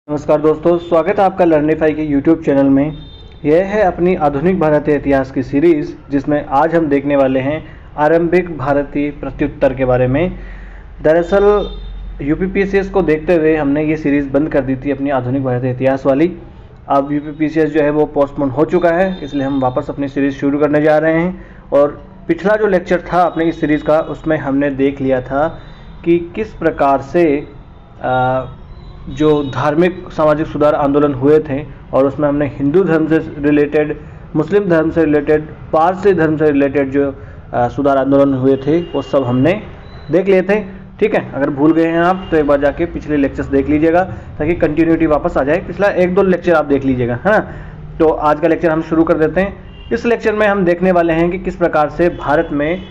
नमस्कार दोस्तों, स्वागत है आपका लर्निफाई के यूट्यूब चैनल में। यह है अपनी आधुनिक भारतीय इतिहास की सीरीज़, जिसमें आज हम देखने वाले हैं आरंभिक भारतीय प्रत्युत्तर के बारे में। दरअसल यूपीपीसीएस को देखते हुए हमने ये सीरीज़ बंद कर दी थी अपनी आधुनिक भारतीय इतिहास वाली। अब यूपीपीसीएस जो है वो पोस्टपोन हो चुका है, इसलिए हम वापस अपनी सीरीज़ शुरू करने जा रहे हैं। और पिछला जो लेक्चर था अपने इस सीरीज़ का, उसमें हमने देख लिया था कि किस प्रकार से जो धार्मिक सामाजिक सुधार आंदोलन हुए थे, और उसमें हमने हिंदू धर्म से रिलेटेड, मुस्लिम धर्म से रिलेटेड, पारसी धर्म से रिलेटेड जो सुधार आंदोलन हुए थे वो सब हमने देख लिए थे। ठीक है, अगर भूल गए हैं आप तो एक बार जाके पिछले लेक्चर्स देख लीजिएगा ताकि कंटिन्यूटी वापस आ जाए। पिछला एक दो लेक्चर आप देख लीजिएगा, है ना। तो आज का लेक्चर हम शुरू कर देते हैं। इस लेक्चर में हम देखने वाले हैं कि किस प्रकार से भारत में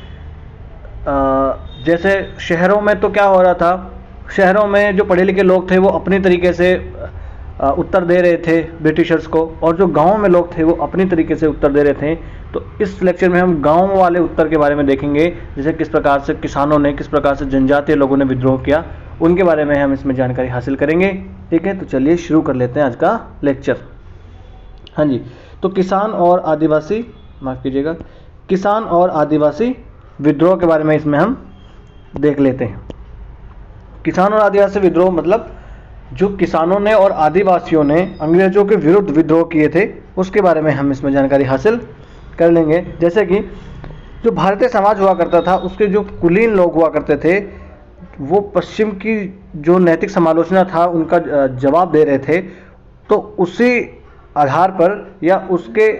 जैसे शहरों में तो क्या हो रहा था, शहरों में जो पढ़े लिखे लोग थे वो अपनी तरीके से उत्तर दे रहे थे ब्रिटिशर्स को, और जो गांव में लोग थे वो अपनी तरीके से उत्तर दे रहे थे। तो इस लेक्चर में हम गांव वाले उत्तर के बारे में देखेंगे, जैसे किस प्रकार से किसानों ने, किस प्रकार से जनजातीय लोगों ने विद्रोह किया, उनके बारे में हम इसमें जानकारी हासिल करेंगे। ठीक है, तो चलिए शुरू कर लेते हैं आज का लेक्चर। हाँ जी, तो किसान और आदिवासी, माफ़ कीजिएगा, किसान और आदिवासी विद्रोह के बारे में इसमें हम देख लेते हैं। किसान और आदिवासी विद्रोह मतलब जो किसानों ने और आदिवासियों ने अंग्रेजों के विरुद्ध विद्रोह किए थे, उसके बारे में हम इसमें जानकारी हासिल कर लेंगे। जैसे कि जो भारतीय समाज हुआ करता था, उसके जो कुलीन लोग हुआ करते थे, वो पश्चिम की जो नैतिक समालोचना था उनका जवाब दे रहे थे। तो उसी आधार पर या उसके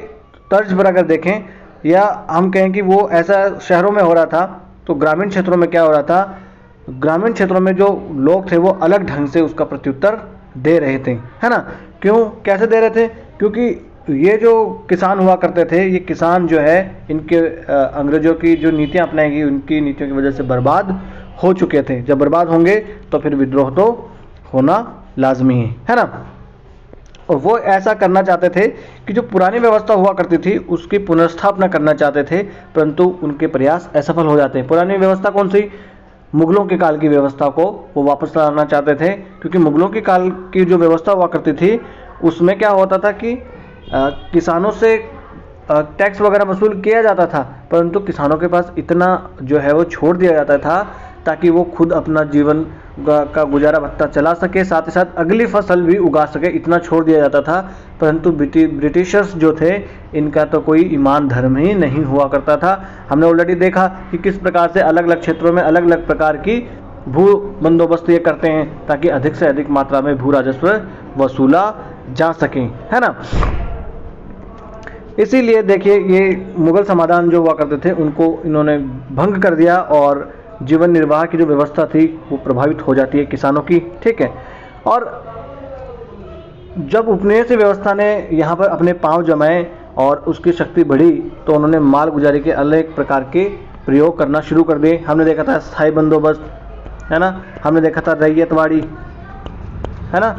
तर्ज पर अगर देखें, या हम कहें कि वो ऐसा शहरों में हो रहा था, तो ग्रामीण क्षेत्रों में क्या हो रहा था, ग्रामीण क्षेत्रों में जो लोग थे वो अलग ढंग से उसका प्रत्युत्तर दे रहे थे, है ना। क्यों, कैसे दे रहे थे? क्योंकि ये जो किसान हुआ करते थे, ये किसान जो है इनके अंग्रेजों की जो नीतियां अपनाई गई, उनकी नीतियों की वजह से बर्बाद हो चुके थे। जब बर्बाद होंगे तो फिर विद्रोह तो होना लाजमी है ना। और वो ऐसा करना चाहते थे कि जो पुरानी व्यवस्था हुआ करती थी उसकी पुनर्स्थापना करना चाहते थे, परंतु उनके प्रयास असफल हो जाते हैं। पुरानी व्यवस्था कौन सी? मुगलों के काल की व्यवस्था को वो वापस लाना चाहते थे, क्योंकि मुगलों के काल की जो व्यवस्था हुआ करती थी उसमें क्या होता था कि किसानों से टैक्स वगैरह वसूल किया जाता था, परंतु किसानों के पास इतना जो है वो छोड़ दिया जाता था ताकि वो खुद अपना जीवन का गुजारा भत्ता चला सके, साथ ही साथ अगली फसल भी उगा सके, इतना छोड़ दिया जाता था। परंतु ब्रिटिशर्स जो थे, इनका तो कोई ईमान धर्म ही नहीं हुआ करता था। हमने ऑलरेडी देखा कि किस प्रकार से अलग अलग क्षेत्रों में अलग अलग प्रकार की भू बंदोबस्त ये करते हैं ताकि अधिक से अधिक मात्रा में भू राजस्व वसूला जा सके, है ना। इसीलिए देखिए, ये मुगल समाधान जो हुआ करते थे उनको इन्होंने भंग कर दिया, और जीवन निर्वाह की जो व्यवस्था थी वो प्रभावित हो जाती है किसानों की। ठीक है, और जब उपनिवेशी व्यवस्था ने यहाँ पर अपने पांव जमाए और उसकी शक्ति बढ़ी, तो उन्होंने माल गुजारी के अलग प्रकार के प्रयोग करना शुरू कर दिए। हमने देखा था स्थायी बंदोबस्त, है ना, हमने देखा था रैयतवाड़ी, है ना,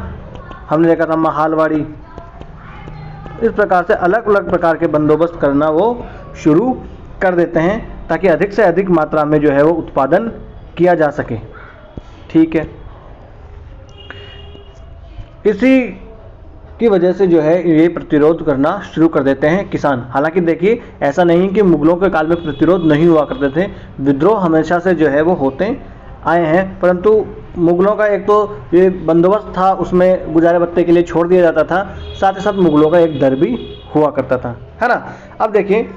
हमने देखा था महालवाड़ी। इस प्रकार से अलग अलग प्रकार के बंदोबस्त करना वो शुरू कर देते हैं ताकि अधिक से अधिक मात्रा में जो है वो उत्पादन किया जा सके। ठीक है, इसी की वजह से जो है ये प्रतिरोध करना शुरू कर देते हैं किसान। हालांकि देखिए, ऐसा नहीं कि मुगलों के काल में प्रतिरोध नहीं हुआ करते थे, विद्रोह हमेशा से जो है वो होते आए हैं, परंतु मुगलों का एक तो ये बंदोबस्त था, उसमें गुजारे भत्ते के लिए छोड़ दिया जाता था, साथ ही साथ मुगलों का एक डर भी हुआ करता था, है ना। अब देखिए,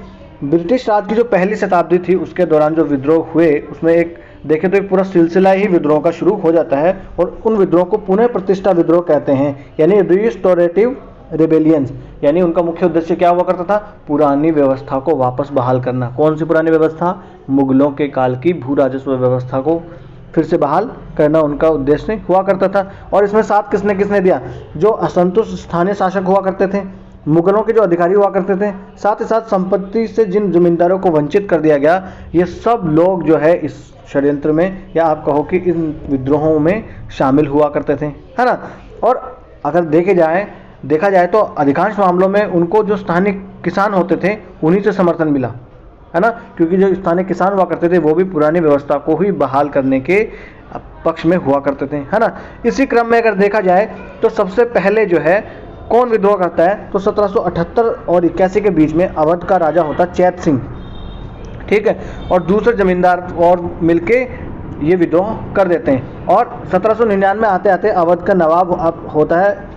ब्रिटिश राज की जो पहली शताब्दी थी उसके दौरान जो विद्रोह हुए, उसमें एक देखें तो एक पूरा सिलसिला ही विद्रोह का शुरू हो जाता है, और उन विद्रोह को पुनः प्रतिष्ठा विद्रोह कहते हैं, यानी रिस्टोरेटिव रिबेलियंस। यानी उनका मुख्य उद्देश्य क्या हुआ करता था? पुरानी व्यवस्था को वापस बहाल करना। कौन सी पुरानी व्यवस्था? मुगलों के काल की भू राजस्व व्यवस्था को फिर से बहाल करना उनका उद्देश्य हुआ करता था। और इसमें साथ किसने किसने दिया? जो असंतुष्ट स्थानीय शासक हुआ करते थे, मुगलों के जो अधिकारी हुआ करते थे, साथ ही साथ संपत्ति से जिन जमींदारों को वंचित कर दिया गया, ये सब लोग जो है इस षड्यंत्र में, या आप कहो कि इन विद्रोहों में शामिल हुआ करते थे, है ना। और अगर देखा जाए तो अधिकांश मामलों में उनको जो स्थानीय किसान होते थे उन्हीं से समर्थन मिला, है ना, क्योंकि जो स्थानीय किसान हुआ करते थे वो भी पुरानी व्यवस्था को ही बहाल करने के पक्ष में हुआ करते थे, है ना। इसी क्रम में अगर देखा जाए तो सबसे पहले जो है कौन विद्रोह करता है, तो 1778 और 81 के बीच में अवध का राजा होता चैत सिंह, ठीक है, और दूसरे जमींदार और मिलके ये विद्रोह कर देते हैं। और 1799 आते आते अवध का नवाब होता है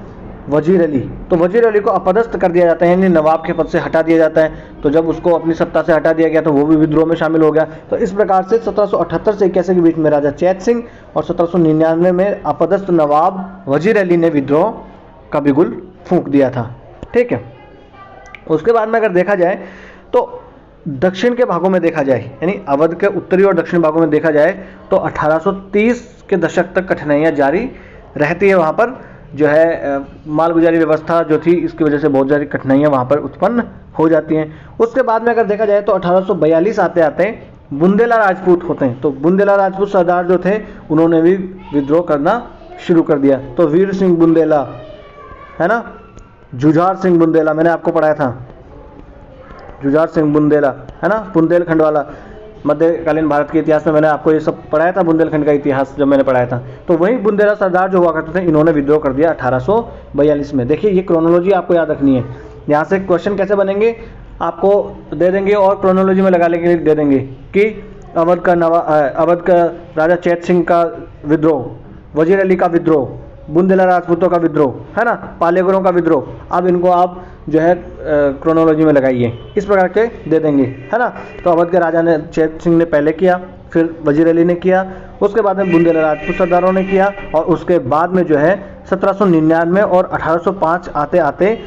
वजीर अली। तो वजीर अली को अपदस्थ कर दिया जाता है, यानी नवाब के पद से हटा दिया जाता है। तो जब उसको अपनी सत्ता से हटा दिया गया तो वो भी विद्रोह में शामिल हो गया। तो इस प्रकार से 1778 से 81 के बीच में राजा चैत सिंह और 1799 में अपदस्थ नवाब वजीर अली ने विद्रोह का बिगुल फूंक दिया था, ठीक है। उसके बाद में अगर देखा जाए तो दक्षिण के भागों में देखा जाए, यानी अवध के उत्तरी और दक्षिण भागों में देखा जाए तो 1830 के दशक तक कठिनाइयाँ जारी रहती है। वहाँ पर जो है मालगुजारी व्यवस्था जो थी, इसकी वजह से बहुत सारी कठिनाइयाँ वहाँ पर उत्पन्न हो जाती हैं। उसके बाद में अगर देखा जाए तो 1842 आते आते बुंदेला राजपूत होते हैं। तो बुंदेला राजपूत सरदार जो थे उन्होंने भी विद्रोह करना शुरू कर दिया। तो वीर सिंह बुंदेला, है ना, जुझार सिंह बुंदेला, मैंने आपको पढ़ाया था, जुझार सिंह बुंदेला, है ना, बुंदेलखंड वाला, मध्यकालीन भारत के इतिहास में मैंने आपको ये सब पढ़ाया था, बुंदेलखंड का इतिहास जब मैंने पढ़ाया था। तो वही बुंदेला सरदार जो हुआ करते थे, इन्होंने विद्रोह कर दिया 1842 में। देखिए ये क्रोनोलॉजी आपको याद रखनी है। यहाँ से क्वेश्चन कैसे बनेंगे आपको दे देंगे और क्रोनोलॉजी में लगाने के लिए दे देंगे कि अवध का राजा चैत सिंह का विद्रोह, वजीर अली का विद्रोह, बुंदेला राजपूतों का विद्रोह, है ना, पालेगरों का विद्रोह। अब इनको आप जो है क्रोनोलॉजी में लगाइए, इस प्रकार के दे देंगे, है ना। तो अवध के राजा ने चैत सिंह ने पहले किया, फिर वजीर अली ने किया, उसके बाद में बुंदेला राजपूत सरदारों ने किया, और उसके बाद में जो है 1799 और 1805 आते आते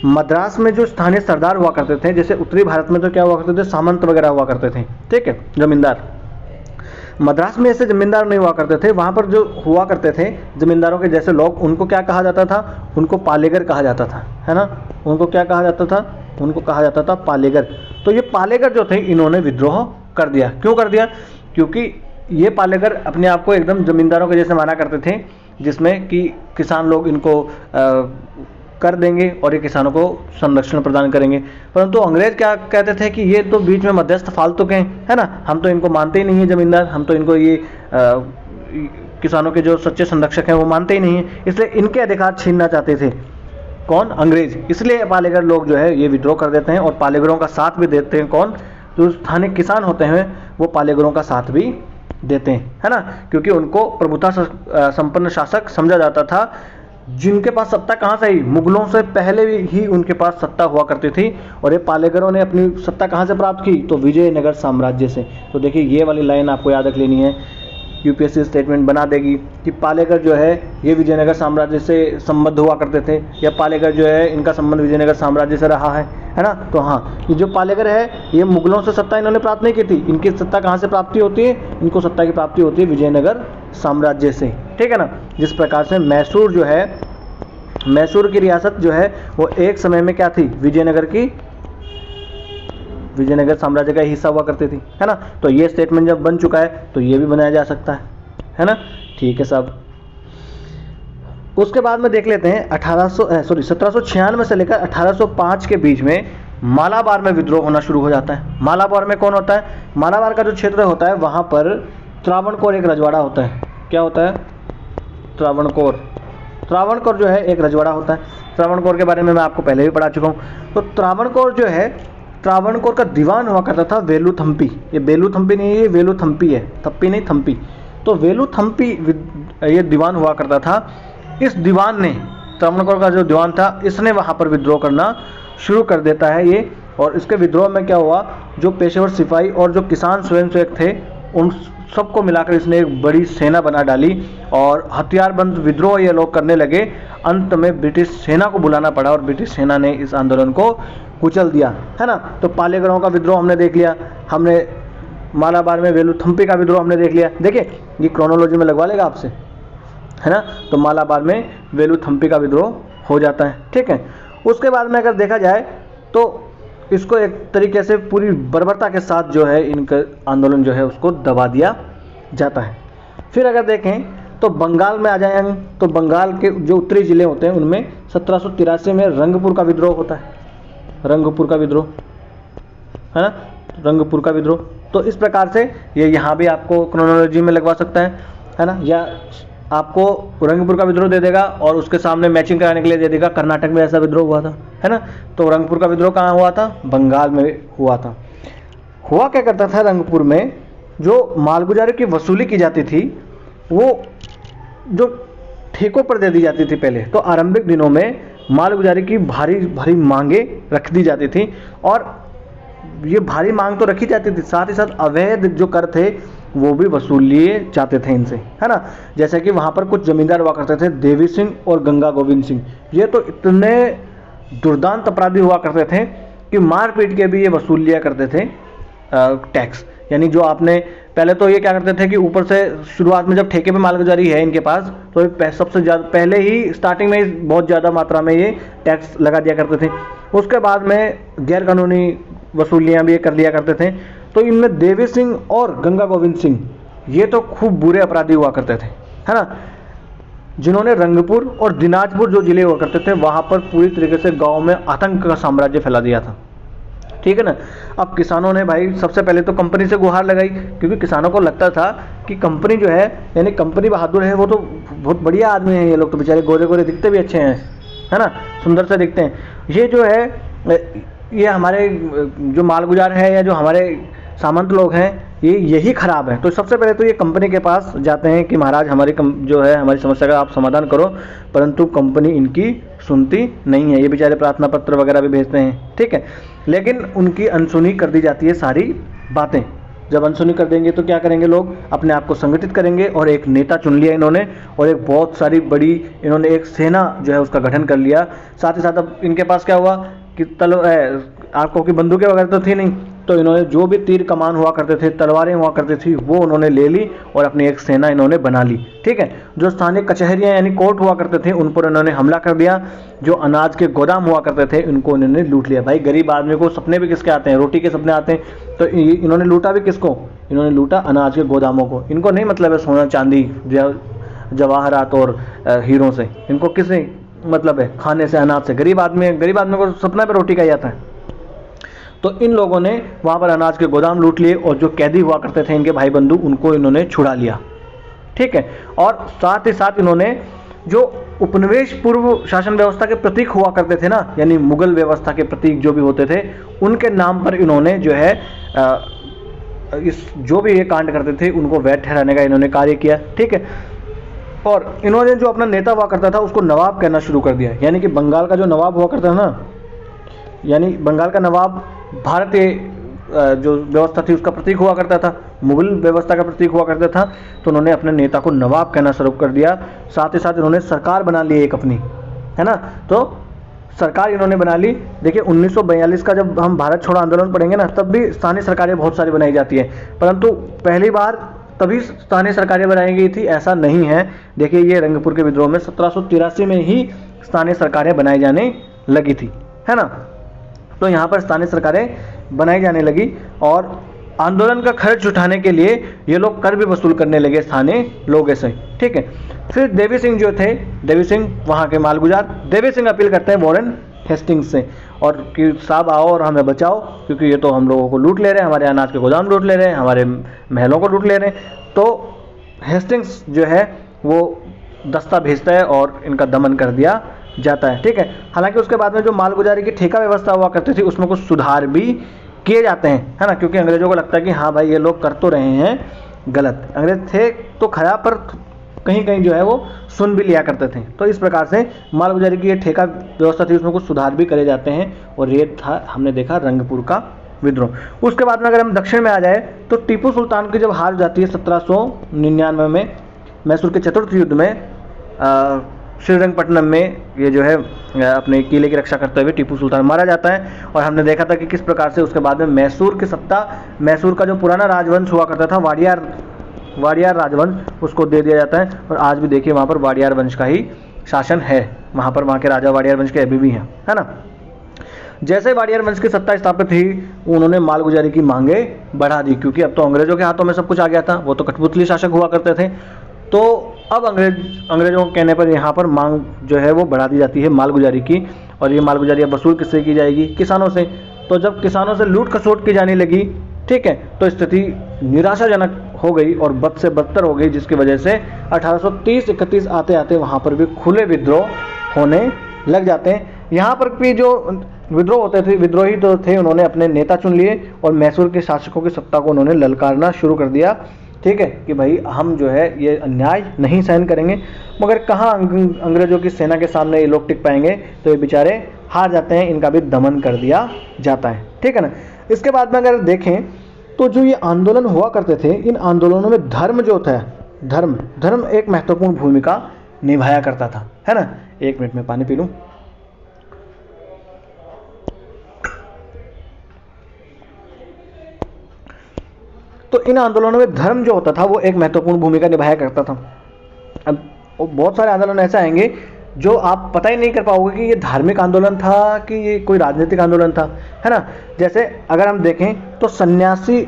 मद्रास में जो स्थानीय सरदार हुआ करते थे, जैसे उत्तरी भारत में तो क्या हुआ करते थे, सामंत वगैरह हुआ करते थे, ठीक है, जमींदार। मद्रास में ऐसे जमींदार नहीं हुआ करते थे। वहाँ पर जो हुआ करते थे जमींदारों के जैसे लोग, उनको क्या कहा जाता था, उनको पालेगर कहा जाता था, है ना। उनको क्या कहा जाता था, उनको कहा जाता था पालेगर। तो ये पालेगर जो थे इन्होंने विद्रोह कर दिया। क्यों कर दिया, क्योंकि ये पालेगर अपने आप को एकदम जमींदारों के जैसे माना करते थे, जिसमें कि किसान लोग इनको कर देंगे और ये किसानों को संरक्षण प्रदान करेंगे। परंतु अंग्रेज क्या कहते थे कि ये तो बीच में मध्यस्थ फालतू के हैं, है ना, हम तो इनको मानते ही नहीं है जमींदार, हम तो इनको ये किसानों के जो सच्चे संरक्षक हैं वो मानते ही नहीं है, इसलिए इनके अधिकार छीनना चाहते थे। कौन, अंग्रेज। इसलिए पालेगर लोग जो है ये विद्रोह कर देते हैं और पालेगरों का साथ भी देते हैं। कौन, जो स्थानीय किसान होते हैं वो पालेगरों का साथ भी देते हैं, है ना, क्योंकि उनको प्रभुता संपन्न शासक समझा जाता था, जिनके पास सत्ता कहाँ से आई, मुगलों से पहले ही उनके पास सत्ता हुआ करती थी। और ये पालेगरों ने अपनी सत्ता कहाँ से प्राप्त की, तो विजयनगर साम्राज्य से। तो देखिए ये वाली लाइन आपको याद रख लेनी है, यूपीएससी स्टेटमेंट बना देगी कि पालेगर जो है ये विजयनगर साम्राज्य से संबद्ध हुआ करते थे, या पालेगर जो है इनका संबंध विजयनगर साम्राज्य से रहा है ना। तो हाँ, ये जो पालेगर है ये मुगलों से सत्ता इन्होंने प्राप्त नहीं की थी। इनकी सत्ता कहाँ से प्राप्ति होती है, इनको सत्ता की प्राप्ति होती है विजयनगर साम्राज्य से, ठीक है ना। जिस प्रकार से मैसूर जो है, मैसूर की रियासत जो है वो एक समय में क्या थी, विजयनगर साम्राज्य का हिस्सा हुआ करती थी, है ना। तो ये स्टेटमेंट जब बन चुका है तो ये भी बनाया जा सकता है ना, ठीक है साहब। उसके बाद में देख लेते हैं 1796 से लेकर 1805 के बीच में मालाबार में विद्रोह होना शुरू हो जाता है। मालाबार में कौन होता है, मालाबार का जो क्षेत्र होता है वहाँ पर त्रावणकोर एक रजवाड़ा होता है। क्या होता है, त्रावणकोर जो है एक रजवाड़ा होता है। त्रावणकोर के बारे में मैं आपको पहले भी पढ़ा चुका हूँ। तो त्रावणकोर जो है, त्रावणकोर का दीवान हुआ करता था वेलुथम्पी। ये बेलुथम्पी नहीं है, ये वेलुथम्पी है, थप्पी नहीं थम्पी। तो वेलुथम्पी ये दीवान हुआ करता था। इस दीवान ने, त्रावणकोर का जो दीवान था, इसने वहाँ पर विद्रोह करना शुरू कर देता है ये। और इसके विद्रोह में क्या हुआ, जो पेशेवर सिपाही और जो किसान स्वयंसेवक थे उन सबको मिलाकर इसने एक बड़ी सेना बना डाली और हथियारबंद विद्रोह ये लोग करने लगे। अंत में ब्रिटिश सेना को बुलाना पड़ा और ब्रिटिश सेना ने इस आंदोलन को कुचल दिया, है ना। तो पालेगरों का विद्रोह हमने देख लिया, हमने मालाबार में वेलुथम्पी का विद्रोह हमने देख लिया। देखिए ये क्रोनोलॉजी में लगवा लेगा आपसे, है ना। तो मालाबार में वेलुथम्पी का विद्रोह हो जाता है, ठीक है। उसके बाद में अगर देखा जाए तो इसको एक तरीके से पूरी बर्बरता के साथ जो है इनका आंदोलन जो है उसको दबा दिया जाता है। फिर अगर देखें तो बंगाल में आ जाए हम, तो बंगाल के जो उत्तरी ज़िले होते हैं उनमें 1783 में रंगपुर का विद्रोह होता है। रंगपुर का विद्रोह, है ना, रंगपुर का विद्रोह। तो इस प्रकार से ये यहाँ भी आपको क्रोनोलॉजी में लगवा सकता है। है ना, या आपको रंगपुर का विद्रोह दे देगा और उसके सामने मैचिंग कराने के लिए दे देगा कर्नाटक में ऐसा विद्रोह हुआ था, है ना। तो रंगपुर का विद्रोह कहाँ हुआ था? बंगाल में हुआ था। हुआ क्या करता था रंगपुर में, जो मालगुजारे की वसूली की जाती थी वो जो ठेकों पर दे दी जाती थी पहले, तो आरंभिक दिनों में मालगुजारी की भारी भारी मांगे रख दी जाती थी, और ये भारी मांग तो रखी जाती थी, साथ ही साथ अवैध जो कर थे वो भी वसूल लिए जाते थे इनसे, है ना। जैसे कि वहाँ पर कुछ जमींदार हुआ करते थे, देवी सिंह और गंगा गोविंद सिंह, ये तो इतने दुर्दांत अपराधी हुआ करते थे कि मार पीट के भी ये वसूल लिया करते थे टैक्स। यानी जो आपने पहले तो ये क्या करते थे कि ऊपर से शुरुआत में जब ठेके पे मालगुजारी है इनके पास, तो सबसे ज़्यादा पहले ही स्टार्टिंग में ही बहुत ज़्यादा मात्रा में ये टैक्स लगा दिया करते थे। उसके बाद में गैर कानूनी वसूलियाँ भी ये कर लिया करते थे। तो इनमें देवी सिंह और गंगा गोविंद सिंह ये तो खूब बुरे अपराधी हुआ करते थे, है ना, जिन्होंने रंगपुर और दिनाजपुर जो जिले हुआ करते थे वहाँ पर पूरी तरीके से गाँव में आतंक का साम्राज्य फैला दिया था, ठीक है ना। अब किसानों ने भाई सबसे पहले तो कंपनी से गुहार लगाई, क्योंकि किसानों को लगता था कि कंपनी जो है, यानी कंपनी बहादुर है, वो तो बहुत बढ़िया आदमी है, ये लोग तो बेचारे गोरे गोरे दिखते भी अच्छे हैं, है ना, सुंदर से दिखते हैं। ये जो है ये हमारे जो मालगुजार है या जो हमारे सामंत लोग हैं ये यही खराब है। तो सबसे पहले तो ये कंपनी के पास जाते हैं कि महाराज हमारी जो है हमारी समस्या का आप समाधान करो, परंतु कंपनी इनकी सुनती नहीं है। ये बेचारे प्रार्थना पत्र वगैरह भी भेजते हैं, ठीक है, लेकिन उनकी अनसुनी कर दी जाती है सारी बातें। जब अनसुनी कर देंगे तो क्या करेंगे लोग, अपने आप को संगठित करेंगे और एक नेता चुन लिया इन्होंने, और एक बहुत सारी बड़ी इन्होंने एक सेना जो है उसका गठन कर लिया। साथ ही साथ अब इनके पास क्या हुआ कि आपको की बंदूकें वगैरह तो थी नहीं, तो इन्होंने जो भी तीर कमान हुआ करते थे, तलवारें हुआ करती थी, वो उन्होंने ले ली और अपनी एक सेना इन्होंने बना ली, ठीक है। जो स्थानीय कचहरियाँ यानी कोर्ट हुआ करते थे उन पर इन्होंने हमला कर दिया। जो अनाज के गोदाम हुआ करते थे उनको इन्होंने लूट लिया। भाई गरीब आदमी को सपने भी किसके आते हैं, रोटी के सपने आते हैं, तो इन्होंने लूटा भी किसको, इन्होंने लूटा अनाज के गोदामों को। इनको नहीं मतलब है सोना चांदी जवाहरात और हीरों से, इनको किससे मतलब है, खाने से, अनाज से। गरीब आदमी को सपना पे रोटी का ही आता है। तो इन लोगों ने वहाँ पर अनाज के गोदाम लूट लिए और जो कैदी हुआ करते थे इनके भाई बंधु उनको इन्होंने छुड़ा लिया, ठीक है। और साथ ही साथ इन्होंने जो उपनिवेश पूर्व शासन व्यवस्था के प्रतीक हुआ करते थे ना, यानी मुगल व्यवस्था के प्रतीक जो भी होते थे, उनके नाम पर इन्होंने जो है इस जो भी ये कांड करते थे उनको वैध ठहराने का इन्होंने कार्य किया, ठीक है। और इन्होंने जो अपना नेता हुआ करता था उसको नवाब कहना शुरू कर दिया। यानी कि बंगाल का जो नवाब हुआ करता था ना, यानी बंगाल का नवाब भारतीय जो व्यवस्था थी उसका प्रतीक हुआ करता था, मुगल व्यवस्था का प्रतीक हुआ करता था, तो उन्होंने अपने नेता को नवाब कहना शुरू कर दिया। साथ ही साथ इन्होंने सरकार बना ली एक अपनी, है ना, तो सरकार इन्होंने बना ली। देखिए 1942 का जब हम भारत छोड़ो आंदोलन पढ़ेंगे ना, तब भी स्थानीय सरकारें बहुत सारी बनाई जाती है, परंतु पहली बार तभी स्थानीय सरकारें बनाई गई थी ऐसा नहीं है। देखिए ये रंगपुर के विद्रोह में 1783 में ही स्थानीय सरकारें बनाई जाने लगी थी, है ना। तो यहाँ पर स्थानीय सरकारें बनाई जाने लगी और आंदोलन का खर्च उठाने के लिए ये लोग कर भी वसूल करने लगे स्थानीय लोगों से, ठीक है। फिर देवी सिंह जो थे, देवी सिंह वहाँ के मालगुजार, देवी सिंह अपील करते हैं वॉरेन हेस्टिंग्स से और कि साहब आओ और हमें बचाओ, क्योंकि ये तो हम लोगों को लूट ले रहे हैं, हमारे अनाज के गोदाम लूट ले रहे हैं, हमारे महलों को लूट ले रहे हैं। तो हेस्टिंग्स जो है वो दस्ता भेजता है और इनका दमन कर दिया जाता है, ठीक है। हालांकि उसके बाद में जो मालगुजारी की ठेका व्यवस्था हुआ करती थी उसमें कुछ सुधार भी किए जाते हैं, है ना, क्योंकि अंग्रेजों को लगता है कि हाँ भाई ये लोग कर तो रहे हैं गलत, अंग्रेज थे तो खराब पर कहीं कहीं जो है वो सुन भी लिया करते थे। तो इस प्रकार से मालगुजारी की ये ठेका व्यवस्था थी उसमें कुछ सुधार भी करे जाते हैं। और ये था हमने देखा रंगपुर का विद्रोह। उसके बाद में अगर हम दक्षिण में आ जाए तो टीपू सुल्तान की जब हार जाती है 1799 में मैसूर के चतुर्थ युद्ध में श्रीरंगपट्टनम में ये जो है अपने किले की रक्षा करते हुए टीपू सुल्तान मारा जाता है। और हमने देखा था कि किस प्रकार से उसके बाद में मैसूर की सत्ता, मैसूर का जो पुराना राजवंश हुआ करता था वाडियार राजवंश, उसको दे दिया जाता है। और आज भी देखिए वहाँ पर वाडियार वंश का ही शासन है, वहाँ पर वहाँ के राजा वाडियार वंश के अभी भी हैं, है ना। जैसे वाडियार वंश की सत्ता स्थापित हुई उन्होंने मालगुजारी की मांगे बढ़ा दी, क्योंकि अब तो अंग्रेजों के हाथों में सब कुछ आ गया था, वो तो कठपुतली शासक हुआ करते थे। तो अब अंग्रेजों के कहने पर यहाँ पर मांग जो है वो बढ़ा दी जाती है मालगुजारी की। और ये मालगुजारी अब वसूल किससे की जाएगी, किसानों से। तो जब किसानों से लूट खसोट की जाने लगी, ठीक है, तो स्थिति निराशाजनक हो गई और बद से बदतर हो गई, जिसकी वजह से 1830-31 आते आते वहाँ पर भी खुले विद्रोह होने लग जाते हैं। यहाँ पर भी जो विद्रोह होते थे, विद्रोही तो थे, उन्होंने अपने नेता चुन लिए और मैसूर के शासकों की सत्ता को उन्होंने ललकारना शुरू कर दिया। ठीक है कि भाई हम जो है ये अन्याय नहीं सहन करेंगे, मगर कहाँ अंग्रेजों की सेना के सामने ये लोग टिक पाएंगे, तो ये बेचारे हार जाते हैं, इनका भी दमन कर दिया जाता है। ठीक है ना। इसके बाद में अगर देखें तो जो ये आंदोलन हुआ करते थे, इन आंदोलनों में धर्म जो था, धर्म एक महत्वपूर्ण भूमिका निभाया करता था, है ना। 1 मिनट में पानी पी लूं। तो इन आंदोलनों में धर्म जो होता था वो एक महत्वपूर्ण भूमिका निभाया करता था। अब बहुत सारे आंदोलन ऐसे आएंगे जो आप पता ही नहीं कर पाओगे कि ये धार्मिक आंदोलन था कि ये कोई राजनीतिक आंदोलन था, है ना। जैसे अगर हम देखें तो सन्यासी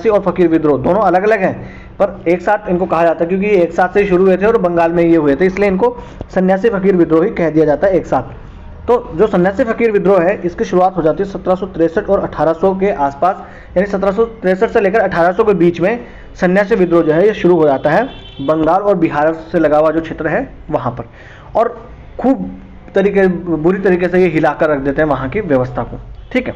और फकीर विद्रोह दोनों अलग अलग हैं, पर एक साथ इनको कहा जाता है क्योंककि ये एक साथ से शुरू हुए थे और बंगाल में ये हुए थे, इसलिए इनको सन्यासी फकीर विद्रोह ही कह दिया जाता है एक साथ। तो जो सन्यासी फकीर विद्रोह है, इसकी शुरुआत हो जाती है 1763 और 1800 के आसपास, यानी 1763 से लेकर 1800 के बीच में सन्यासी विद्रोह जो है ये शुरू हो जाता है बंगाल और बिहार से लगा हुआ जो क्षेत्र है वहाँ पर, और खूब बुरी तरीके से ये हिलाकर रख देते हैं वहाँ की व्यवस्था को। ठीक है।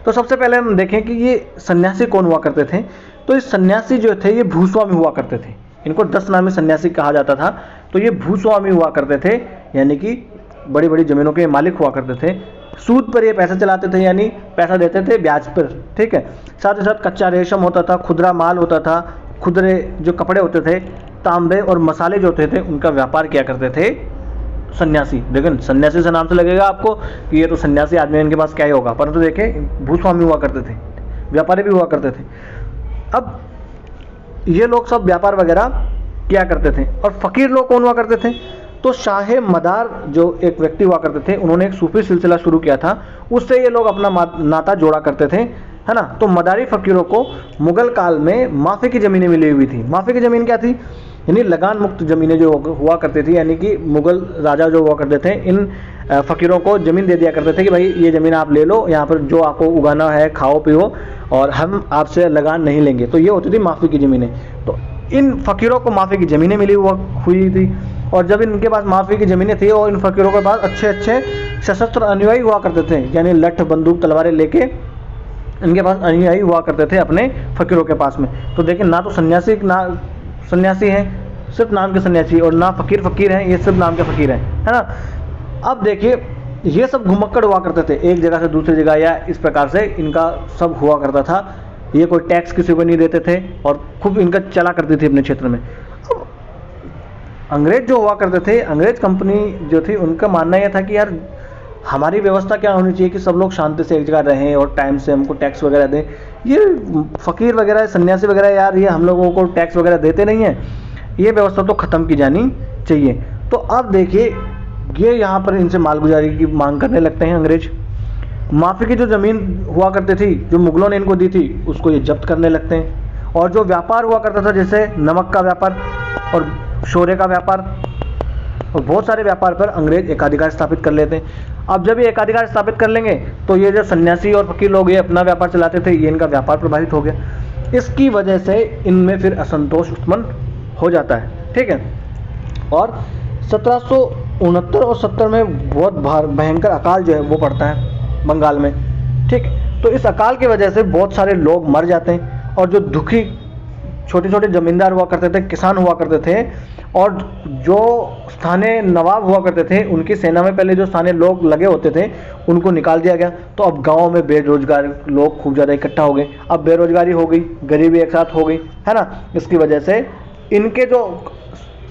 तो सबसे पहले हम देखें कि ये सन्यासी कौन हुआ करते थे। तो ये सन्यासी जो थे ये भूस्वामी हुआ करते थे, इनको 10 नामी सन्यासी कहा जाता था। तो ये भूस्वामी हुआ करते थे, यानी कि बड़ी बड़ी ज़मीनों के मालिक हुआ करते थे। सूद पर ये पैसा चलाते थे, यानी पैसा देते थे ब्याज पर। ठीक है। साथ ही साथ कच्चा रेशम होता था, खुदरा माल होता था, खुदरे जो कपड़े होते थे, तांबे और मसाले जो होते थे, उनका व्यापार किया करते थे सन्यासी। लेकिन सन्यासी से नाम से लगेगा आपको कि ये तो सन्यासी आदमी, इनके पास क्या ही होगा, परंतु देखें भूस्वामी हुआ करते थे, व्यापारी भी हुआ करते थे। अब ये लोग सब व्यापार वगैरह किया करते थे। और फकीर लोग कौन हुआ करते थे। तो शाह मदार जो एक व्यक्ति हुआ करते थे, उन्होंने एक सूफी सिलसिला शुरू किया था, उससे ये लोग अपना नाता जोड़ा करते थे, है ना। तो मदारी फकीरों को मुगल काल में माफी की ज़मीनें मिली हुई थी। माफी की ज़मीन क्या थी, यानी लगान मुक्त ज़मीनें जो हुआ करती थी, यानी कि मुगल राजा जो हुआ करते थे इन फ़कीरों को ज़मीन दे दिया करते थे कि भाई ये ज़मीन आप ले लो, यहाँ पर जो आपको उगाना है खाओ पियो, और हम आपसे लगान नहीं लेंगे। तो ये होती थी माफ़ी की ज़मीनें। तो इन फ़कीरों को माफ़ी की ज़मीनें मिली हुई थी, और जब इनके पास माफ़ी की ज़मीनें थी और इन फ़कीरों के पास अच्छे अच्छे सशस्त्र अनुयायी हुआ करते थे, यानी लठ बंदूक तलवारें लेके इनके पास अनुयायी हुआ करते थे अपने फ़कीरों के पास में। तो देखिए ना तो सन्यासी हैं, सिर्फ नाम के सन्यासी, और ना फकीर हैं, ये सिर्फ नाम के फ़कीर हैं, है ना। अब देखिए ये सब घुमक्कड़ हुआ करते थे, एक जगह से दूसरी जगह, या इस प्रकार से इनका सब हुआ करता था। ये कोई टैक्स किसी को नहीं देते थे और खूब इनका चला करती थी अपने क्षेत्र में। अब अंग्रेज जो हुआ करते थे, अंग्रेज कंपनी जो थी, उनका मानना यह था कि यार हमारी व्यवस्था क्या होनी चाहिए कि सब लोग शांति से एक जगह रहें और टाइम से हमको टैक्स वगैरह दें। ये फ़कीर वगैरह सन्यासी वगैरह यार ये हम लोगों को टैक्स वगैरह देते नहीं हैं, ये व्यवस्था तो ख़त्म की जानी चाहिए। तो अब देखिए ये यहाँ पर इनसे मालगुजारी की मांग करने लगते हैं अंग्रेज। माफ़ी की जो ज़मीन हुआ करती थी जो मुग़लों ने इनको दी थी, उसको ये जब्त करने लगते हैं। और जो व्यापार हुआ करता था, जैसे नमक का व्यापार और शोरे का व्यापार और बहुत सारे व्यापार पर अंग्रेज एकाधिकार स्थापित कर लेते हैं। अब जब ये एकाधिकार स्थापित कर लेंगे तो ये जो सन्यासी और फकीर लोग ये अपना व्यापार चलाते थे, ये इनका व्यापार प्रभावित हो गया। इसकी वजह से इनमें फिर असंतोष उत्पन्न हो जाता है। ठीक है। और 1769 और 70 में बहुत भयंकर अकाल जो है वो पड़ता है बंगाल में। ठीक। तो इस अकाल की वजह से बहुत सारे लोग मर जाते हैं, और जो दुखी छोटे छोटे जमींदार हुआ करते थे, किसान हुआ करते थे, और जो स्थानीय नवाब हुआ करते थे, उनकी सेना में पहले जो स्थानीय लोग लगे होते थे उनको निकाल दिया गया। तो अब गाँव में बेरोजगार लोग खूब ज़्यादा इकट्ठा हो गए। अब बेरोजगारी हो गई, गरीबी एक साथ हो गई, है ना। इसकी वजह से इनके जो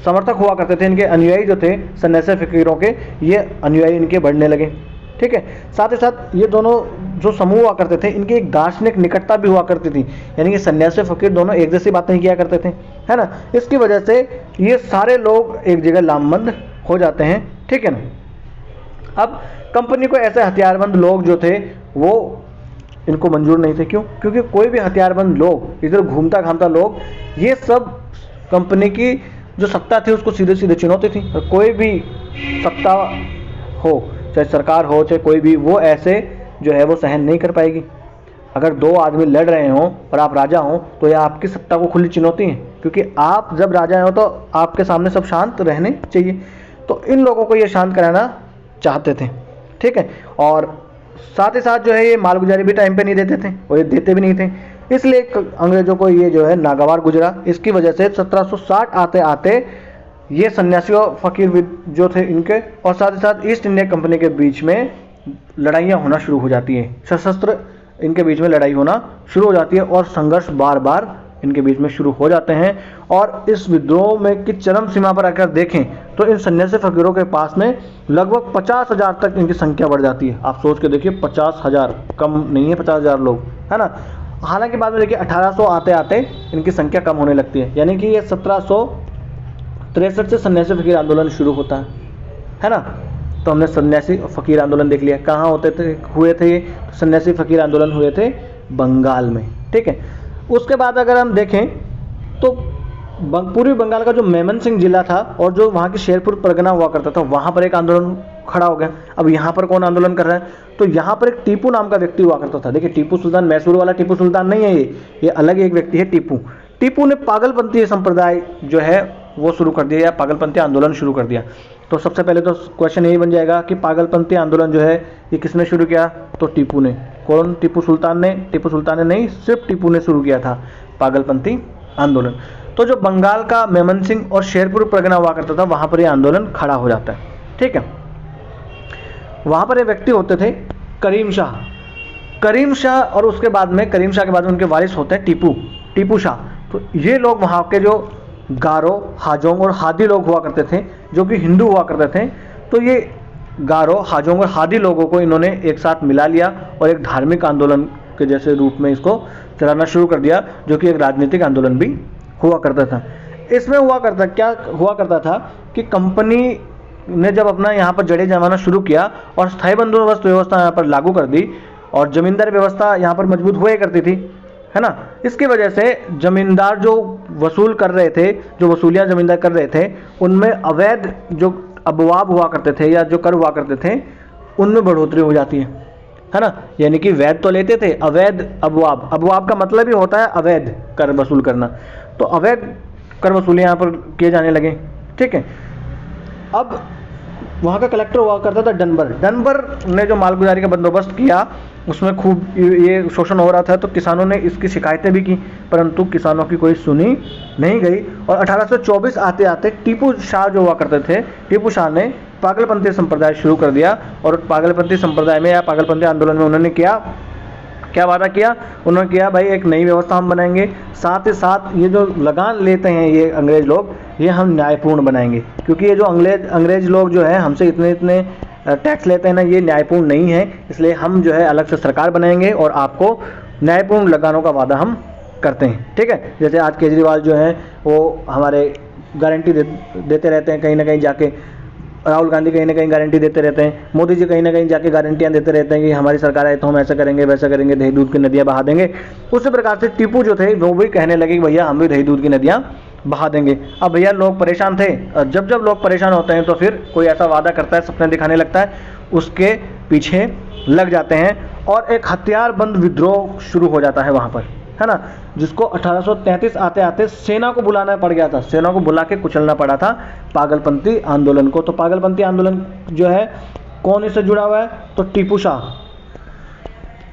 समर्थक हुआ करते थे, इनके अनुयायी जो थे सन्यासी फकीरों के, ये अनुयायी इनके बढ़ने लगे। ठीक है। साथ ही साथ ये दोनों जो समूह हुआ करते थे, इनकी एक दार्शनिक निकटता भी हुआ करती थी, यानी कि सन्यासी फकीर दोनों एक जैसी बातें किया करते थे, है ना। इसकी वजह से ये सारे लोग एक जगह लामबंद हो जाते हैं। ठीक है ना। अब कंपनी को ऐसे हथियारबंद लोग जो थे वो इनको मंजूर नहीं थे। क्यों? क्योंकि कोई भी हथियारबंद लोग, इधर घूमता घामता लोग, ये सब कंपनी की जो सत्ता थी उसको सीधे सीधे चुनौती थी। और कोई भी सत्ता हो, चाहे सरकार हो चाहे कोई भी, वो ऐसे जो है वो सहन नहीं कर पाएगी। अगर दो आदमी लड़ रहे हों और आप राजा हों तो यह आपकी सत्ता को खुली चुनौती है, क्योंकि आप जब राजा हो तो आपके सामने सब शांत रहने चाहिए। तो इन लोगों को ये शांत कराना चाहते थे, ठीक है। और साथ ही साथ जो है ये मालगुजारी भी टाइम पे नहीं देते थे और ये देते भी नहीं थे, इसलिए अंग्रेजों को ये जो है नागवार गुजरा। इसकी वजह से 1760 आते आते ये सन्यासी और फकीर जो थे इनके और साथ ही साथ ईस्ट इंडिया कंपनी के बीच में लड़ाइयाँ होना शुरू हो जाती हैं, सशस्त्र इनके बीच में लड़ाई होना शुरू हो जाती है और संघर्ष बार बार इनके बीच में शुरू हो जाते हैं। और इस विद्रोह में की चरम सीमा पर अगर देखें तो इन सन्यासी फकीरों के पास में लगभग 50,000 तक इनकी संख्या बढ़ जाती है। आप सोच के देखिए 50,000 कम नहीं है, 50,000 लोग, है ना। हालांकि बाद में देखिए 1800 आते आते इनकी संख्या कम होने लगती है, यानी कि ये 1763 से सन्यासी फकीर आंदोलन शुरू होता है ना। तो हमने सन्यासी और फकीर आंदोलन देख लिया। कहाँ हुए थे ये? सन्यासी फकीर आंदोलन हुए थे बंगाल में, ठीक है। उसके बाद अगर हम देखें तो पूर्वी बंगाल का जो मेमन-सिंह जिला था और जो वहाँ की शेरपुर परगना हुआ करता था, वहाँ पर एक आंदोलन खड़ा हो गया। अब यहाँ पर कौन आंदोलन कर रहा है? तो यहाँ पर एक टीपू नाम का व्यक्ति हुआ करता था। देखिए टीपू सुल्तान मैसूर वाला टीपू सुल्तान नहीं है, ये अलग एक व्यक्ति है टीपू। टीपू ने पागलपंथी संप्रदाय जो है वो शुरू कर दिया या पागलपंथी आंदोलन शुरू कर दिया। तो सबसे पहले तो क्वेश्चन यही बन जाएगा कि पागलपंथी आंदोलन जो है ये किसने शुरू किया? तो टीपू ने। कौन? टीपू सुल्तान ने। टीपू सुल्तान ने नहीं, सिर्फ टीपू ने शुरू किया था पागलपंथी आंदोलन। तो जो बंगाल का मेमन सिंह और शेरपुर परगना हुआ करता था, वहां पर यह आंदोलन खड़ा हो जाता है, ठीक है। वहां पर ये व्यक्ति होते थे करीम शाह। करीम शाह और उसके बाद में करीम शाह के बाद में उनके वारिस होते हैं टीपू शाह। तो ये लोग वहां के जो गारो, हाजोंग और हादी लोग हुआ करते थे, जो कि हिंदू हुआ करते थे। तो ये गारो, हाजोंग और हादी लोगों को इन्होंने एक साथ मिला लिया और एक धार्मिक आंदोलन के जैसे रूप में इसको चलाना शुरू कर दिया, जो कि एक राजनीतिक आंदोलन भी हुआ करता था। इसमें क्या हुआ करता था कि कंपनी ने जब अपना यहाँ पर जड़ें जमाना शुरू किया और स्थायी बंदोबस्त व्यवस्था यहाँ पर लागू कर दी और जमींदार व्यवस्था यहाँ पर मजबूत हुआ करती थी, है ना। इसकी वजह से जमींदार जो वसूल कर रहे थे, जो वसूलियाँ जमींदार कर रहे थे, उनमें अवैध जो अबवाब हुआ करते थे या जो कर हुआ करते थे, उनमें बढ़ोतरी हो जाती है ना। यानी कि वैध तो लेते थे, अवैध अबवाब का मतलब ही होता है अवैध कर वसूल करना। तो अवैध कर वसूली यहाँ पर किए जाने लगे, ठीक है। अब वहाँ का कलेक्टर हुआ करता था डनबर ने जो मालगुजारी का बंदोबस्त किया, उसमें खूब ये शोषण हो रहा था। तो किसानों ने इसकी शिकायतें भी की, परंतु किसानों की कोई सुनी नहीं गई। और 1824 आते आते टीपू शाह जो हुआ करते थे, टीपू शाह ने पागलपंथी संप्रदाय शुरू कर दिया। और पागलपंथी संप्रदाय में या पागलपंथी आंदोलन में उन्होंने क्या वादा किया? उन्होंने किया भाई एक नई व्यवस्था हम बनाएंगे, साथ ही साथ ये जो लगान लेते हैं ये अंग्रेज लोग, ये हम न्यायपूर्ण बनाएंगे। क्योंकि ये जो अंग्रेज लोग जो है हमसे इतने टैक्स लेते हैं ना, ये न्यायपूर्ण नहीं है, इसलिए हम जो है अलग से सरकार बनाएंगे और आपको न्यायपूर्ण लगानों का वादा हम करते हैं, ठीक है। जैसे आज केजरीवाल जो है वो हमारे गारंटी देते रहते हैं, कहीं ना कहीं जाके राहुल गांधी कहीं ना कहीं गारंटी देते रहते हैं, मोदी जी कहीं ना कहीं जाके गारंटियां देते रहते हैं कि हमारी सरकार आए तो हम ऐसा करेंगे वैसा करेंगे, दही दूध की नदियां बहा देंगे। उसी प्रकार से टीपू जो थे वो भी कहने लगे कि भैया हम भी दही दूध की नदियां बहा देंगे। अब भैया लोग परेशान थे, जब लोग परेशान होते हैं तो फिर कोई ऐसा वादा करता है, सपने दिखाने लगता है, उसके पीछे लग जाते हैं और एक हथियारबंद विद्रोह शुरू हो जाता है वहाँ पर, है ना। जिसको 1833 आते आते सेना को बुलाना पड़ गया था, सेना को बुला के कुचलना पड़ा था पागलपंथी आंदोलन को। तो पागलपंथी आंदोलन जो है कौन इससे जुड़ा हुआ है? तो टीपू शाह,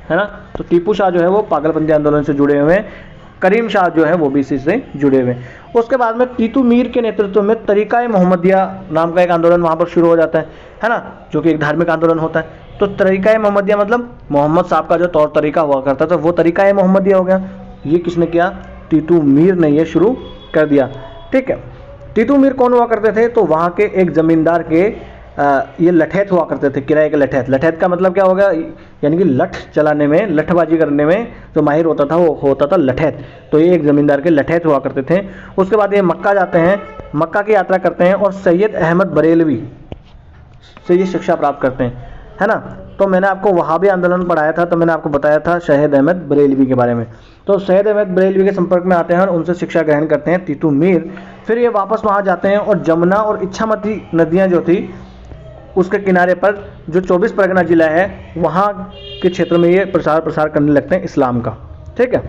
है ना। तो टीपू शाह जो है वो पागलपंथी आंदोलन से जुड़े हुए हैं, करीम शाह जो है वो भी इसी से जुड़े हुए हैं। उसके बाद में तीतू मीर के नेतृत्व में तरीका-ए मोहम्मदिया नाम का एक आंदोलन वहाँ पर शुरू हो जाता है ना, जो कि एक धार्मिक आंदोलन होता है। तो तरीका-ए मोहम्मदिया मतलब मोहम्मद साहब का जो तौर तरीका हुआ करता था वो तरीका-ए मोहम्मदिया हो गया। ये किसने किया? तीतू मीर ने ये शुरू कर दिया, ठीक है। तीतू मीर कौन हुआ करते थे? तो वहाँ के एक जमींदार के ये लठैत हुआ करते थे, किराए के लठैत। लठैत का मतलब क्या होगा? यानी कि लठ चलाने में, लठबाजी करने में जो माहिर होता था वो होता था लठैत। तो ये एक जमींदार के लठैत हुआ करते थे। उसके बाद ये मक्का जाते हैं, मक्का की यात्रा करते हैं और सैयद अहमद बरेलवी से ये शिक्षा प्राप्त करते हैं, है ना। तो मैंने आपको वहाबी आंदोलन पढ़ाया था, तो मैंने आपको बताया था सैयद अहमद बरेलवी के बारे में। तो सैयद अहमद बरेलवी के संपर्क में आते हैं और उनसे शिक्षा ग्रहण करते हैं तीतू मीर। फिर ये वापस वहाँ जाते हैं और जमुना और इच्छामती नदियाँ जो थी उसके किनारे पर जो 24 परगना जिला है वहाँ के क्षेत्र में ये प्रसार करने लगते हैं इस्लाम का। ठीक है।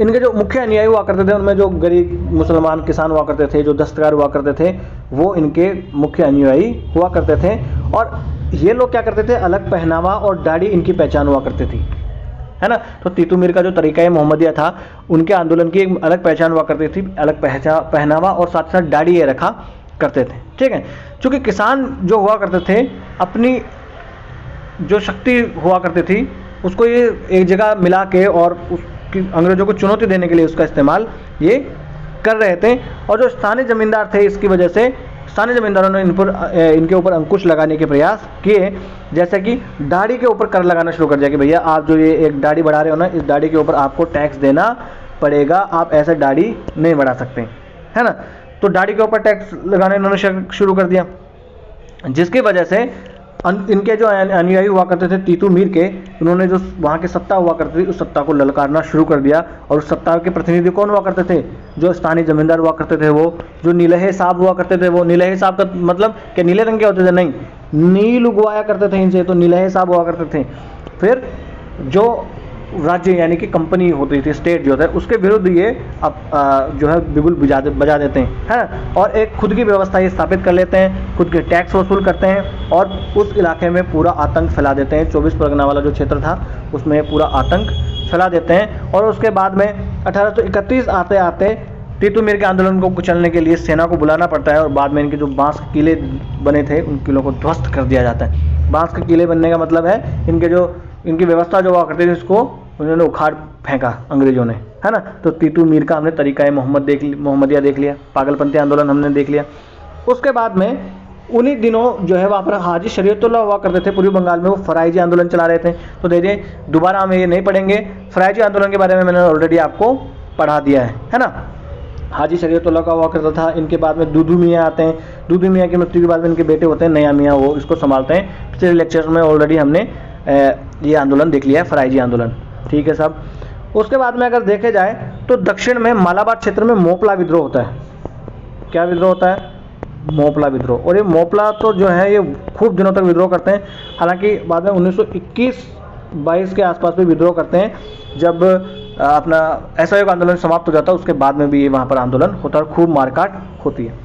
इनके जो मुख्य अनुयायी हुआ करते थे उनमें जो गरीब मुसलमान किसान हुआ करते थे, जो दस्तकार हुआ करते थे, वो इनके मुख्य अनुयायी हुआ करते थे। और ये लोग क्या करते थे, अलग पहनावा और दाढ़ी इनकी पहचान हुआ करती थी, है ना। तो तीतू मीर का जो तरीका मोहम्मदिया था, उनके आंदोलन की एक अलग पहचान हुआ करती थी, अलग पहनावा और साथ साथ दाढ़ी ये रखा करते थे। ठीक है। चूँकि किसान जो हुआ करते थे, अपनी जो शक्ति हुआ करती थी उसको ये एक जगह मिला के और उसकी अंग्रेज़ों को चुनौती देने के लिए उसका इस्तेमाल ये कर रहे थे। और जो स्थानीय ज़मींदार थे, इसकी वजह से स्थानीय ज़मींदारों ने इनके ऊपर अंकुश लगाने के प्रयास किए, जैसे कि दाढ़ी के ऊपर कर लगाना शुरू कर दिया कि भैया आप जो ये एक दाढ़ी बढ़ा रहे हो ना, इस दाढ़ी के ऊपर आपको टैक्स देना पड़ेगा, आप ऐसे दाढ़ी नहीं बढ़ा सकते, है ना। तो दाढ़ी के ऊपर टैक्स लगाना इन्होंने शुरू कर दिया, जिसकी वजह से इनके जो अनुयायी हुआ करते थे तीतू मीर के, उन्होंने जो वहाँ की सत्ता हुआ करती थी उस सत्ता को ललकारना शुरू कर दिया। और उस सत्ता के प्रतिनिधि कौन हुआ करते थे, जो स्थानीय जमींदार हुआ करते थे, वो जो नीलहे साहब हुआ करते थे। वो नीलहे साहब का मतलब कि नीले रंग के होते थे, नहीं, नील उगवाया करते थे इनसे, तो नीलहे साहब हुआ करते थे। फिर जो राज्य यानी कि कंपनी होती थी, स्टेट जो होता है, उसके विरुद्ध ये अब जो है बिगुल बजा देते हैं, है ना। और एक खुद की व्यवस्था ये स्थापित कर लेते हैं, खुद के टैक्स वसूल करते हैं और उस इलाके में पूरा आतंक फैला देते हैं। 24 परगना वाला जो क्षेत्र था उसमें पूरा आतंक फैला देते हैं। और उसके बाद में 1831 आते आते तीतू मीर के आंदोलन को कुचलने के लिए सेना को बुलाना पड़ता है। और बाद में इनके जो बांस के किले बने थे उन किलों को ध्वस्त कर दिया जाता है। बांस के किले बनने का मतलब है इनकी व्यवस्था जो हुआ करती थी उसको उन्होंने उखाड़ फेंका अंग्रेजों ने, है ना। तो तीतू मीर का हमने तरीका मोहम्मदिया देख लिया, पागलपंथी आंदोलन हमने देख लिया। उसके बाद में उन्हीं दिनों जो है वहाँ पर हाजी शरीयतुल्लाह हुआ करते थे पूर्वी बंगाल में, वो फराइजी आंदोलन चला रहे थे। तो देखिए दोबारा हम ये नहीं पढ़ेंगे, फराइजी आंदोलन के बारे में मैंने ऑलरेडी आपको पढ़ा दिया है ना। हाजी शरीयतुल्लाह का हुआ करता था। इनके बाद में दूधू मियाँ आते हैं। दूधू मियाँ की मृत्यु के बाद में इनके बेटे होते हैं नया मियाँ, वो इसको संभालते हैं। पिछले लेक्चर्स में ऑलरेडी हमने ये आंदोलन देख लिया है, फराइजी आंदोलन। ठीक है साहब। उसके बाद में अगर देखे जाए तो दक्षिण में मालाबार क्षेत्र में मोपला विद्रोह होता है। क्या विद्रोह होता है? मोपला विद्रोह। और ये मोपला तो जो है ये खूब दिनों तक विद्रोह करते हैं। हालांकि बाद में 1921-22 के आसपास भी विद्रोह करते हैं, जब अपना असहयोग आंदोलन समाप्त हो जाता है। उसके बाद में भी वहाँ पर आंदोलन होता है, खूब मारकाट होती है।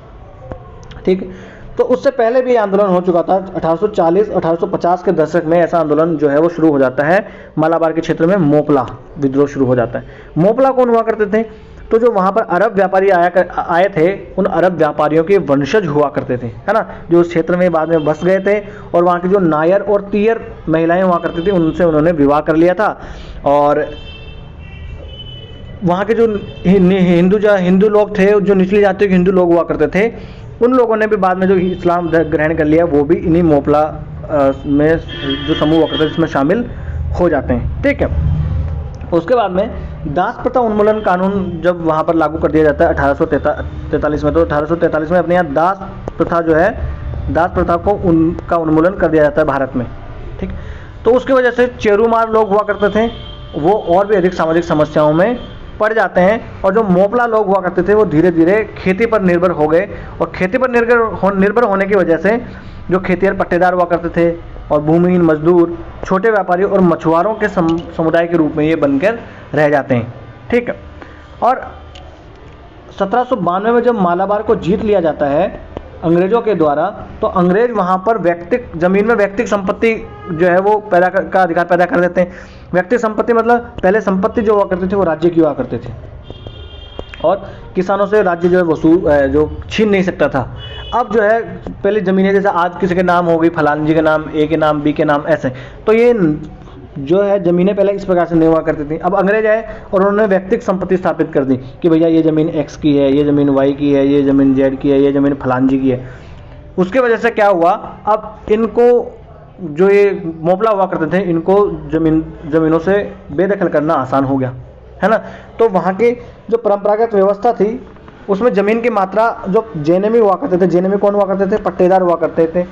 ठीक। तो उससे पहले भी आंदोलन हो चुका था। 1840-1850 के दशक में ऐसा आंदोलन जो है वो शुरू हो जाता है। मालाबार के क्षेत्र में मोपला विद्रोह शुरू हो जाता है। मोपला कौन हुआ करते थे? तो जो वहाँ पर अरब व्यापारी आए थे, उन अरब व्यापारियों के वंशज हुआ करते थे, है ना, जो उस क्षेत्र में बाद में बस गए थे। और वहाँ की जो नायर और तीयर महिलाएं हुआ करती थी उनसे उन्होंने विवाह कर लिया था। और वहाँ के जो हिंदू लोग थे, जो निचली जाति के हिंदू लोग हुआ करते थे, उन लोगों ने भी बाद में जो इस्लाम ग्रहण कर लिया, वो भी इन्हीं मोपला में जो समूह हुआ करते हैं इसमें शामिल हो जाते हैं। ठीक है। उसके बाद में दास प्रथा उन्मूलन कानून जब वहाँ पर लागू कर दिया जाता है 1843 में, तो 1843 में अपने यहाँ दास प्रथा जो है, दास प्रथा को उनका उन्मूलन कर दिया जाता है भारत में। ठीक। तो उसकी वजह से चेरूमार लोग हुआ करते थे, वो और भी अधिक सामाजिक समस्याओं में पड़ जाते हैं। और जो मोपला लोग हुआ करते थे वो धीरे धीरे खेती पर निर्भर हो गए। और खेती पर निर्भर होने की वजह से जो खेतिहर पट्टेदार हुआ करते थे और भूमिहीन मजदूर, छोटे व्यापारी और मछुआरों के समुदाय के रूप में ये बनकर रह जाते हैं। ठीक है। और 1792 में जब मालाबार को जीत लिया जाता है अंग्रेजों के द्वारा, तो अंग्रेज वहाँ पर जमीन में व्यक्तिगत संपत्ति जो है वो का अधिकार पैदा कर देते हैं। व्यक्तिगत संपत्ति मतलब पहले संपत्ति जो हुआ करती थी वो राज्य की हुआ करते थे, और किसानों से राज्य जो है जो छीन नहीं सकता था। अब जो है पहले ज़मीनें जैसे आज किसी के नाम हो गई, फलान जी के नाम, ए के नाम, बी के नाम, ऐसे, तो ये जो है ज़मीनें पहले इस प्रकार से नहीं हुआ करती थी। अब अंग्रेज आए और उन्होंने व्यक्तिगत संपत्ति स्थापित कर दी कि भैया ये ज़मीन एक्स की है, ये ज़मीन वाई की है, ये ज़मीन जेड की है, ये ज़मीन फलान जी की है। उसके वजह से क्या हुआ, अब इनको जो ये मोपला हुआ करते थे, इनको ज़मीनों से बेदखल करना आसान हो गया, है ना। तो वहाँ की जो परंपरागत व्यवस्था थी उसमें ज़मीन की मात्रा, जो जेनेमी हुआ करते थे, जेनेमी कौन हुआ करते थे? पट्टेदार हुआ करते थे।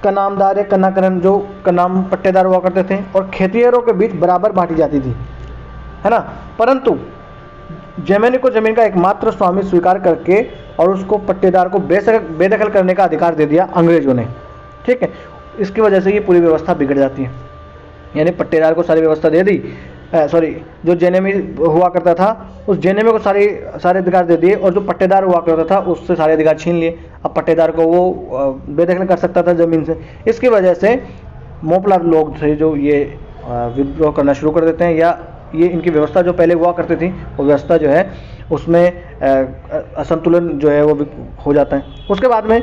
कनामदार या कन्नाकरण जो कनाम पट्टेदार हुआ करते थे, और खेतिहरों के बीच बराबर बांटी जाती थी, है ना। परंतु जेमेनी को ज़मीन का एकमात्र स्वामी स्वीकार करके और उसको पट्टेदार को बेदखल करने का अधिकार दे दिया अंग्रेजों ने। ठीक है। इसकी वजह से ये पूरी व्यवस्था बिगड़ जाती है। यानी पट्टेदार को सारी व्यवस्था दे दी, जो जेनेमी हुआ करता था उस जेनेमी को सारे अधिकार दे दिए, और जो पट्टेदार हुआ करता था उससे सारे अधिकार छीन लिए। अब पट्टेदार को वो बेदखल कर सकता था ज़मीन से। इसकी वजह से मोपला लोग थे जो ये विद्रोह करना शुरू कर देते हैं, या ये इनकी व्यवस्था जो पहले हुआ करती थी वो व्यवस्था जो है उसमें असंतुलन जो है वो हो जाता है। उसके बाद में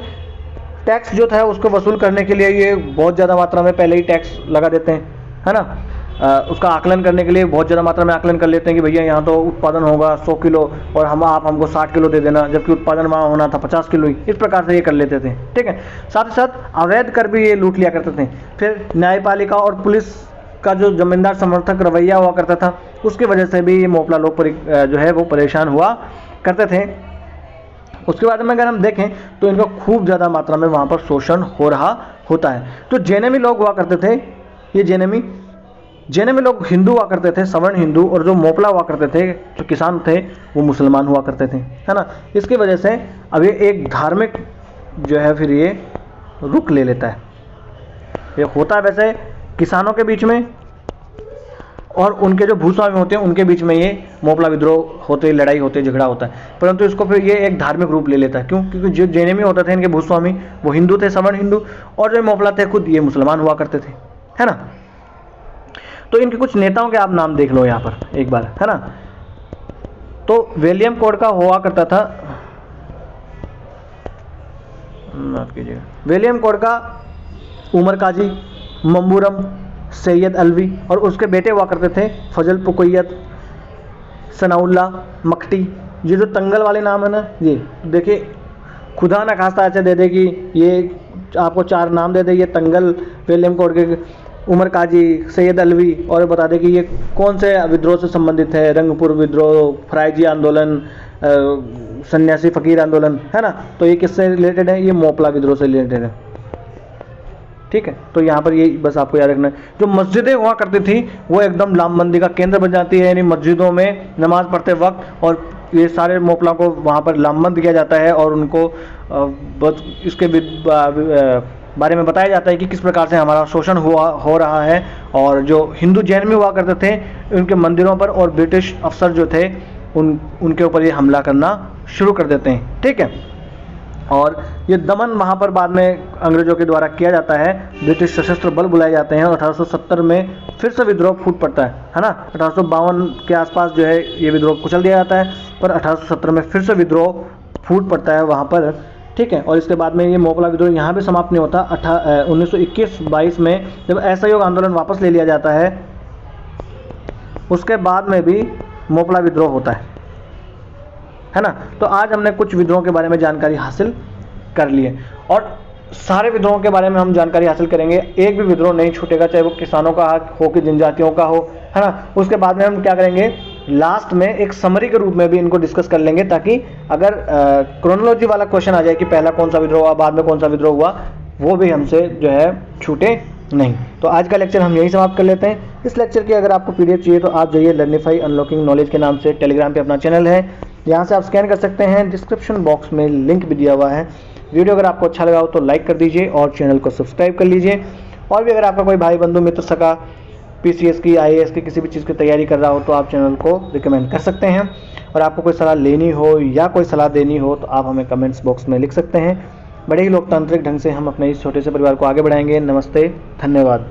टैक्स जो था उसको वसूल करने के लिए ये बहुत ज़्यादा मात्रा में पहले ही टैक्स लगा देते हैं, है ना। उसका आकलन करने के लिए बहुत ज़्यादा मात्रा में आकलन कर लेते हैं कि भैया यहाँ तो उत्पादन होगा 100 किलो और आप हमको 60 किलो दे देना, जबकि उत्पादन वहाँ होना था 50 किलो ही। इस प्रकार से ये कर लेते थे, ठीक है। साथ ही साथ अवैध कर भी ये लूट लिया करते थे। फिर न्यायपालिका और पुलिस का जो जमींदार समर्थक रवैया हुआ करता था उसकी वजह से भी ये मोपला लोग जो है वो परेशान हुआ करते थे। उसके बाद में अगर हम देखें तो इनका खूब ज़्यादा मात्रा में वहाँ पर शोषण हो रहा होता है। तो जेनेमी लोग हुआ करते थे, ये जेनेमी लोग हिंदू हुआ करते थे, सवर्ण हिंदू, और जो मोपला हुआ करते थे, जो किसान थे, वो मुसलमान हुआ करते थे, है ना। इसकी वजह से अब ये एक धार्मिक जो है फिर ये रुख ले लेता है। ये होता है वैसे किसानों के बीच में और उनके जो भूस्वामी होते हैं उनके बीच में ये मोपला विद्रोह होते, लड़ाई होते, झगड़ा होता है, परंतु इसको फिर ये एक धार्मिक रूप ले लेता है। क्यों? क्योंकि जो जेनेमी होते थे इनके भूस्वामी वो हिंदू थे, सवर्ण हिंदू, और जो मोपला थे खुद ये मुसलमान हुआ करते थे, है ना। तो इनके कुछ नेताओं के आप नाम देख लो यहाँ पर एक बार, है ना। तो विलियम कोड का हुआ करता था, माफ कीजिएगा, विलियम कोड का उमर काजी, मंबूरम, सैयद अलवी, और उसके बेटे हुआ करते थे फजल पुकैयत, सनाउल्ला, मकटी। ये जो तंगल वाले नाम है ना, ये देखिए खुदा ना खास्ता ऐसे दे दे कि ये आपको 4 नाम दे दे, ये तंगल, विलियम कोड के, उमर काजी, सैयद अलवी, और बता दे कि ये कौन से विद्रोह से संबंधित है, रंगपुर विद्रोह, फराइजी आंदोलन, सन्यासी फकीर आंदोलन, है ना। तो ये किससे रिलेटेड है? ये मोपला विद्रोह से रिलेटेड है, ठीक है। तो यहाँ पर ये बस आपको याद रखना है। जो मस्जिदें हुआ करती थी वो एकदम लामबंदी का केंद्र बन जाती है, यानी मस्जिदों में नमाज पढ़ते वक्त और ये सारे मोपला को वहाँ पर लामबंद किया जाता है और उनको बस इसके बारे में बताया जाता है कि किस प्रकार से हमारा शोषण हो रहा है। और जो हिंदू जैन में हुआ करते थे उनके मंदिरों पर, और ब्रिटिश अफसर जो थे उनके ऊपर ये हमला करना शुरू कर देते हैं, ठीक है। और ये दमन वहाँ पर बाद में अंग्रेजों के द्वारा किया जाता है, ब्रिटिश सशस्त्र बल बुलाए जाते हैं, और 1870 में फिर से विद्रोह फूट पड़ता है ना। 1852 के आसपास जो है ये विद्रोह कुचल दिया जाता है, पर 1870 में फिर से विद्रोह फूट पड़ता है वहाँ पर, ठीक है। और इसके बाद में ये मोपला विद्रोह यहाँ भी समाप्त नहीं होता। 1921-22 में जब असहयोग आंदोलन वापस ले लिया जाता है, उसके बाद में भी मोपला विद्रोह होता है ना। तो आज हमने कुछ विद्रोह के बारे में जानकारी हासिल कर ली है, और सारे विद्रोहों के बारे में हम जानकारी हासिल करेंगे। एक भी विद्रोह नहीं छूटेगा, चाहे वो किसानों का हो कि जनजातियों का हो, है ना। उसके बाद में हम क्या करेंगे, लास्ट में एक समरी के रूप में भी इनको डिस्कस कर लेंगे, ताकि अगर क्रोनोलॉजी वाला क्वेश्चन आ जाए कि पहला कौन सा विद्रोह हुआ, बाद में कौन सा विद्रोह हुआ, वो भी हमसे जो है छूटे नहीं। तो आज का लेक्चर हम यहीं समाप्त कर लेते हैं। इस लेक्चर की अगर आपको पीडीएफ चाहिए तो आप जाइए लर्निफाई अनलॉकिंग नॉलेज के नाम से टेलीग्राम पे अपना चैनल है, यहाँ से आप स्कैन कर सकते हैं। डिस्क्रिप्शन बॉक्स में लिंक भी दिया हुआ है। वीडियो अगर आपको अच्छा लगा हो तो लाइक कर दीजिए और चैनल को सब्सक्राइब कर लीजिए। और भी अगर आपका कोई भाई बंधु मित्र सका पीसीएस की, आईएएस की, किसी भी चीज़ की तैयारी कर रहा हो तो आप चैनल को रिकमेंड कर सकते हैं। और आपको कोई सलाह लेनी हो या कोई सलाह देनी हो तो आप हमें कमेंट्स बॉक्स में लिख सकते हैं। बड़े ही लोकतांत्रिक ढंग से हम अपने इस छोटे से परिवार को आगे बढ़ाएंगे। नमस्ते, धन्यवाद।